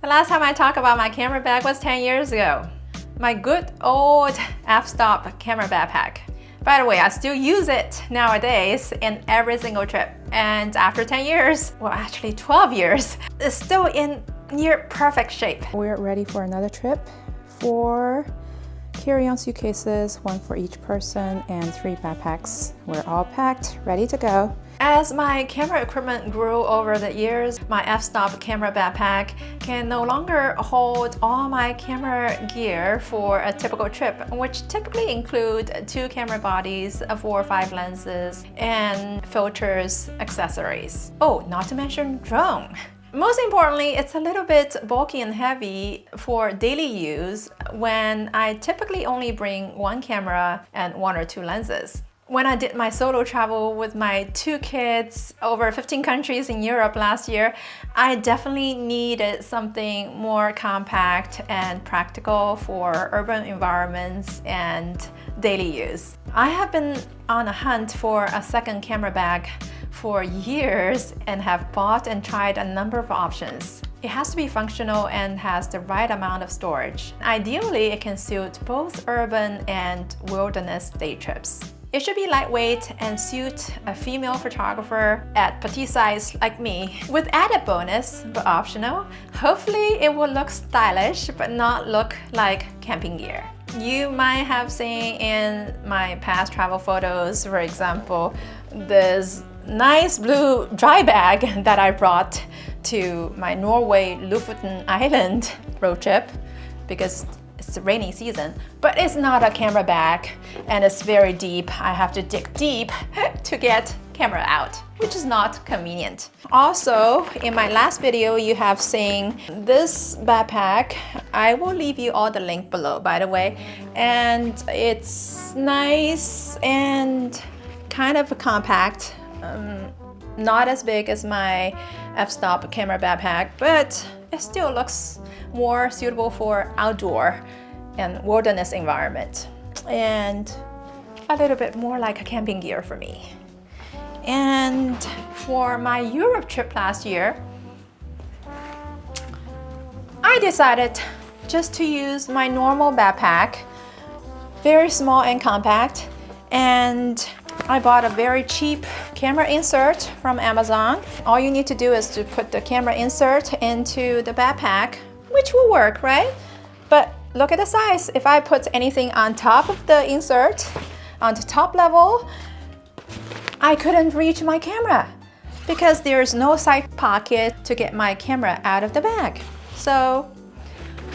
The last time I talked about my camera bag was 10 years ago. My good old f-stop camera backpack. By the way, I still use it nowadays in every single trip. And after 10 years, well actually 12 years, it's still in near perfect shape. We're ready for another trip. 4 carry-on suitcases, 1 for each person, and 3 backpacks. We're all packed, ready to go. As my camera equipment grew over the years, my f-stop camera backpack can no longer hold all my camera gear for a typical trip, which typically include 2 camera bodies, 4 or 5 lenses, and filters, accessories. Oh, not to mention drone. Most importantly, it's a little bit bulky and heavy for daily use when I typically only bring 1 camera and 1 or 2 lenses. When I did my solo travel with my 2 kids over 15 countries in Europe last year, I definitely needed something more compact and practical for urban environments and daily use. I have been on a hunt for a second camera bag for years and have bought and tried a number of options. It has to be functional and has the right amount of storage. Ideally, it can suit both urban and wilderness day trips. It should be lightweight and suit a female photographer at petite size like me. With added bonus, but optional, hopefully it will look stylish but not look like camping gear. You might have seen in my past travel photos, for example, this nice blue dry bag that I brought to my Norway Lofoten Island road trip because it's the rainy season, but it's not a camera bag and it's very deep. I have to dig deep to get camera out, which is not convenient. Also, in my last video, you have seen this backpack. I will leave you all the link below, by the way. And it's nice and kind of compact. Not as big as my f-stop camera backpack, but it still looks more suitable for outdoor and wilderness environment, and a little bit more like a camping gear for me. And for my Europe trip last year, I decided just to use my normal backpack, very small and compact, and I bought a very cheap camera insert from Amazon. All you need to do is to put the camera insert into the backpack, which will work, right? But look at the size. If I put anything on top of the insert, on the top level, I couldn't reach my camera because there's no side pocket to get my camera out of the bag. So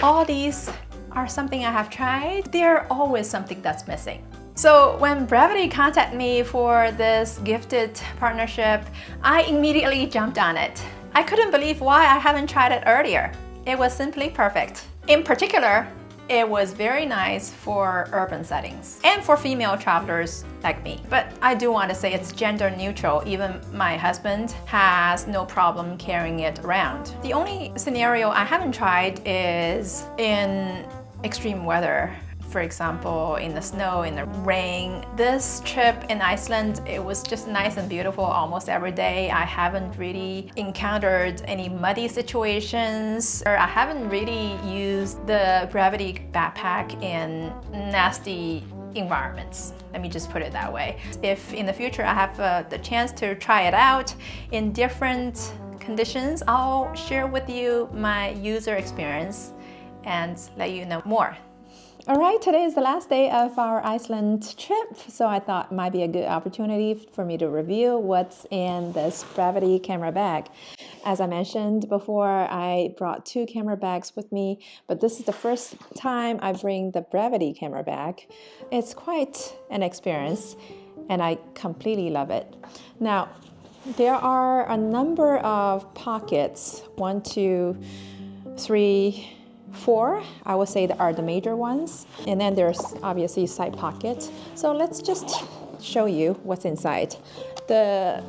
all these are something I have tried. There's always something that's missing. So when Brevite contacted me for this gifted partnership, I immediately jumped on it. I couldn't believe why I haven't tried it earlier. It was simply perfect. In particular, it was very nice for urban settings and for female travelers like me. But I do want to say it's gender neutral. Even my husband has no problem carrying it around. The only scenario I haven't tried is in extreme weather. For example, in the snow, in the rain. This trip in Iceland, it was just nice and beautiful almost every day. I haven't really encountered any muddy situations, or I haven't really used the Brevite backpack in nasty environments. Let me just put it that way. If in the future I have the chance to try it out in different conditions, I'll share with you my user experience and let you know more. All right, today is the last day of our Iceland trip, so I thought it might be a good opportunity for me to review what's in this Brevite camera bag. As I mentioned before, I brought 2 camera bags with me, but this is the first time I bring the Brevite camera bag. It's quite an experience, and I completely love it. Now, there are a number of pockets, 1, 2, 3, 4, I would say, that are the major ones. And then there's obviously side pockets. So let's just show you what's inside. The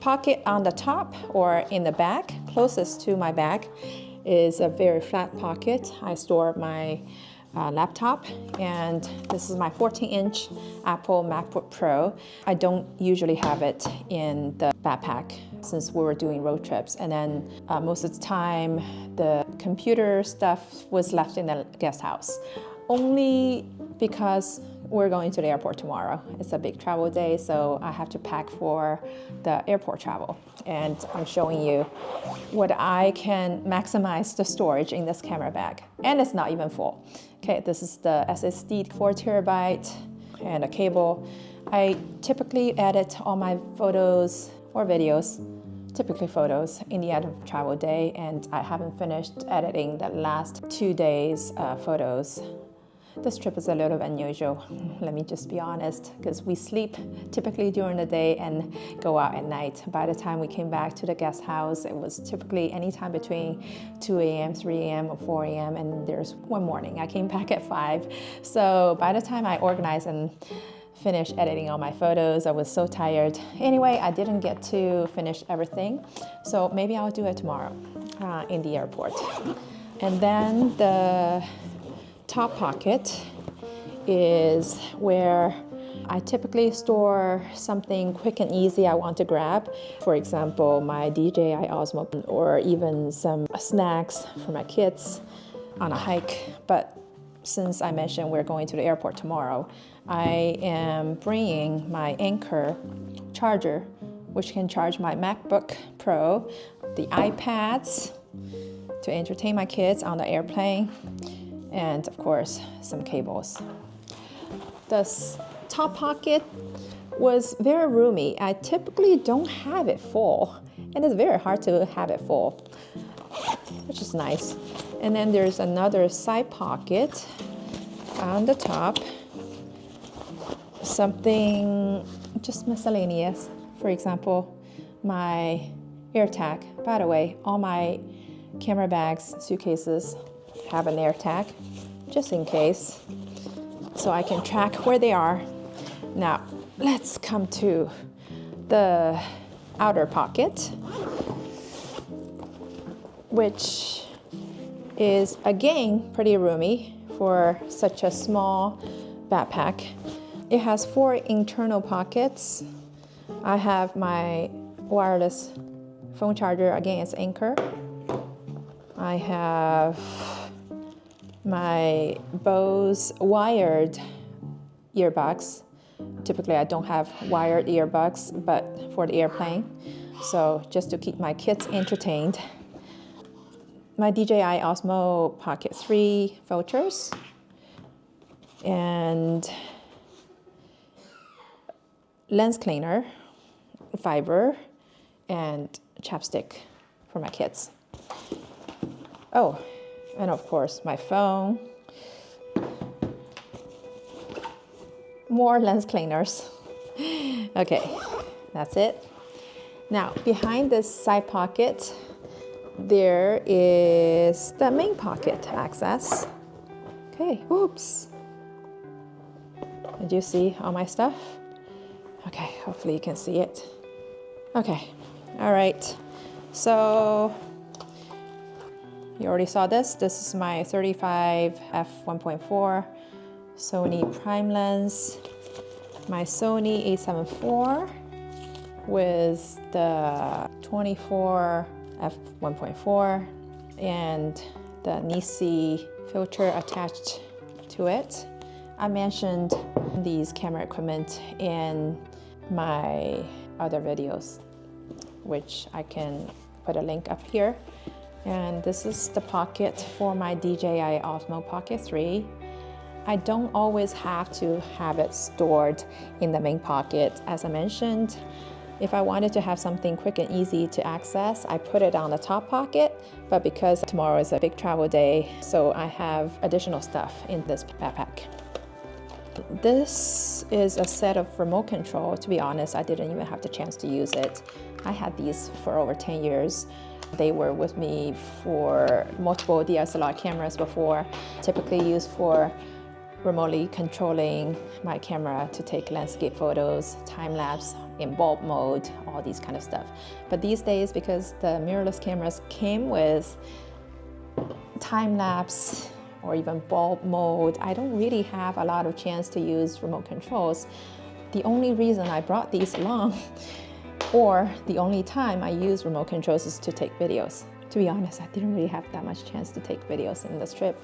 pocket on the top or in the back, closest to my bag, is a very flat pocket. I store my laptop, and this is my 14-inch Apple MacBook Pro. I don't usually have it in the backpack since we were doing road trips. And then most of the time, the computer stuff was left in the guest house. Only because we're going to the airport tomorrow. It's a big travel day, so I have to pack for the airport travel. And I'm showing you what I can maximize the storage in this camera bag. And it's not even full. Okay, this is the SSD 4 terabyte and a cable. I typically edit all my photos or videos, typically photos, in the end of travel day, and I haven't finished editing the last 2 days photos. This trip is a little unusual, let me just be honest, because we sleep typically during the day and go out at night. By the time we came back to the guest house, it was typically anytime between 2 a.m., 3 a.m., or 4 a.m., and there's one morning I came back at 5. So by the time I organized and finished editing all my photos, I was so tired. Anyway, I didn't get to finish everything, so maybe I'll do it tomorrow in the airport. And then the top pocket is where I typically store something quick and easy I want to grab. For example, my DJI Osmo, or even some snacks for my kids on a hike. But since I mentioned we're going to the airport tomorrow, I am bringing my Anchor charger, which can charge my MacBook Pro, the iPads to entertain my kids on the airplane, and of course, some cables. The top pocket was very roomy. I typically don't have it full, and it's very hard to have it full, which is nice. And then there's another side pocket on the top, something just miscellaneous. For example, my AirTag. By the way, all my camera bags, suitcases have an AirTag, just in case, so I can track where they are. Now, let's come to the outer pocket, which is again pretty roomy for such a small backpack. It has 4 internal pockets. I have my wireless phone charger, again it's Anchor. I have my Bose wired earbuds. Typically I don't have wired earbuds, but for the airplane, so just to keep my kids entertained. My DJI Osmo Pocket 3 filters, and lens cleaner, fiber, and chapstick for my kids. Oh, and of course my phone, more lens cleaners. Okay, that's it. Now, behind this side pocket, there is the main pocket access. Okay, oops. Did you see all my stuff? Okay, hopefully you can see it. Okay, all right. So you already saw this. This is my 35 f1.4 Sony prime lens, my Sony a7 IV with the 24 f1.4 and the Nisi filter attached to it. I mentioned these camera equipment in my other videos, which I can put a link up here. And this is the pocket for my DJI Osmo Pocket 3. I don't always have to have it stored in the main pocket. As I mentioned, if I wanted to have something quick and easy to access, I put it on the top pocket, but because tomorrow is a big travel day, so I have additional stuff in this backpack. This is a set of remote control. To be honest, I didn't even have the chance to use it. I had these for over 10 years. They were with me for multiple DSLR cameras before, typically used for remotely controlling my camera to take landscape photos, time-lapse, in bulb mode, all these kind of stuff. But these days, because the mirrorless cameras came with time-lapse or even bulb mode, I don't really have a lot of chance to use remote controls. The only reason I brought these along Or the only time I use remote controls is to take videos. To be honest, I didn't really have that much chance to take videos in this trip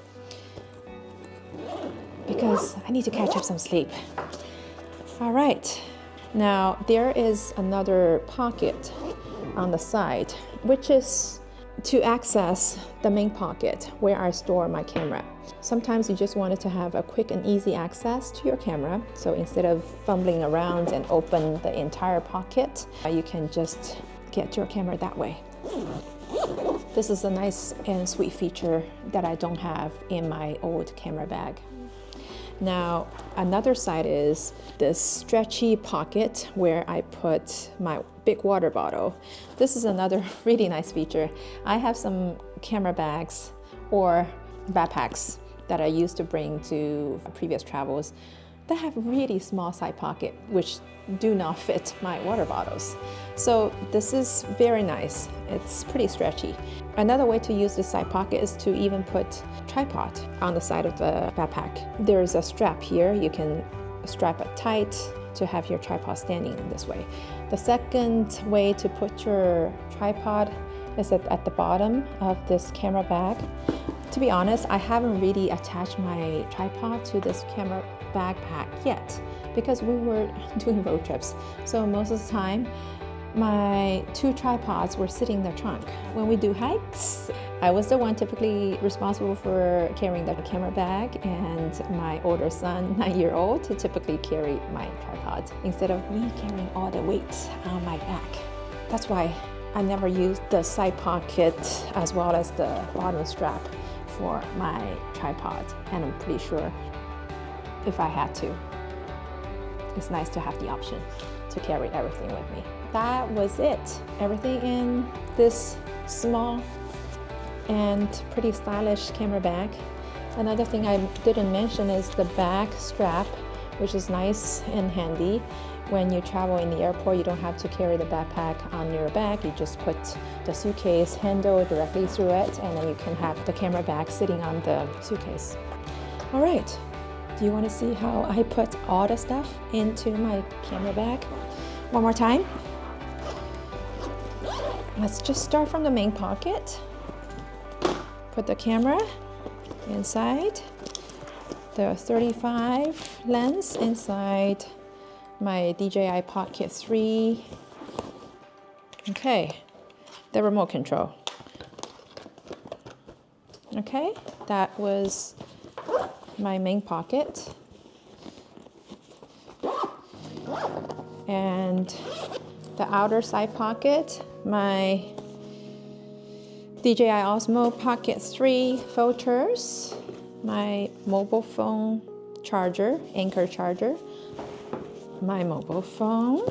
because I need to catch up some sleep. All right, now there is another pocket on the side, which is to access the main pocket where I store my camera. Sometimes you just wanted to have a quick and easy access to your camera. So instead of fumbling around and open the entire pocket, you can just get your camera that way. This is a nice and sweet feature that I don't have in my old camera bag. Now, another side is this stretchy pocket where I put my big water bottle. This is another really nice feature. I have some camera bags or backpacks that I used to bring to previous travels that have really small side pocket, which do not fit my water bottles. So this is very nice. It's pretty stretchy. Another way to use this side pocket is to even put tripod on the side of the backpack. There's a strap here. You can strap it tight to have your tripod standing this way. The second way to put your tripod is at the bottom of this camera bag. To be honest, I haven't really attached my tripod to this camera backpack yet because we were doing road trips. So most of the time, my two tripods were sitting in the trunk. When we do hikes, I was the one typically responsible for carrying the camera bag, and my older son, 9-year-old, to typically carry my tripod instead of me carrying all the weight on my back. That's why I never used the side pocket as well as the bottom strap for my tripod, and I'm pretty sure if I had to, it's nice to have the option to carry everything with me. That was it. Everything in this small and pretty stylish camera bag. Another thing I didn't mention is the back strap, which is nice and handy. When you travel in the airport, you don't have to carry the backpack on your back. You just put the suitcase handle directly through it, and then you can have the camera bag sitting on the suitcase. All right, do you want to see how I put all the stuff into my camera bag? One more time. Let's just start from the main pocket. Put the camera inside, the 35 lens inside my DJI Pocket 3. Okay, the remote control. Okay, that was my main pocket. And the outer side pocket, my DJI Osmo Pocket 3 filters, my mobile phone charger, Anchor charger, my mobile phone,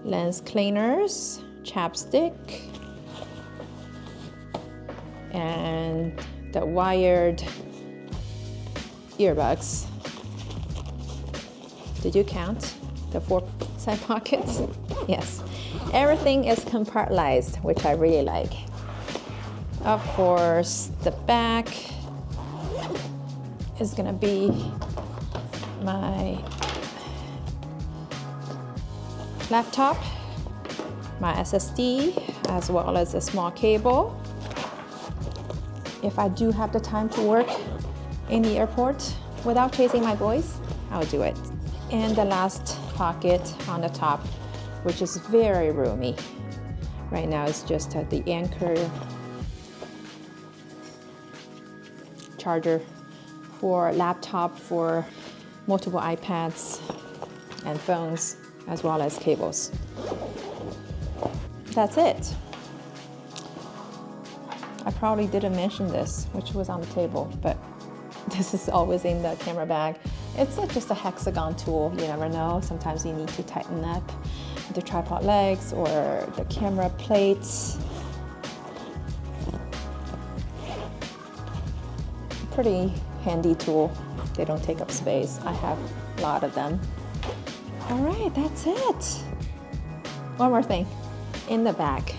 lens cleaners, chapstick, and the wired earbuds. Did you count the 4 side pockets? Yes. Everything is compartmentalized, which I really like. Of course, the back is gonna be my laptop, my SSD, as well as a small cable. If I do have the time to work in the airport without chasing my boys, I'll do it. And the last pocket on the top, which is very roomy. Right now it's just the Anchor charger for laptop, for multiple iPads and phones, as well as cables. That's it. I probably didn't mention this, which was on the table, but this is always in the camera bag. It's just a hexagon tool. You never know. Sometimes you need to tighten up the tripod legs or the camera plates. Pretty handy tool. They don't take up space. I have a lot of them. All right, that's it. One more thing. In the back,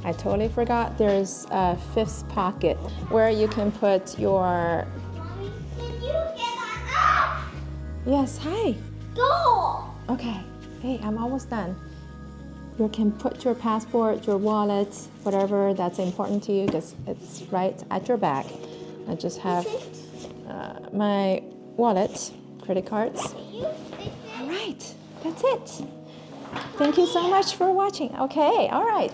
I totally forgot there's a 5th pocket where you can put your... Mommy, can you get that up? Yes, hi. Go! Okay, hey, I'm almost done. You can put your passport, your wallet, whatever that's important to you, because it's right at your back. I just have my wallet, credit cards. All right, that's it. Thank you so much for watching. Okay, all right.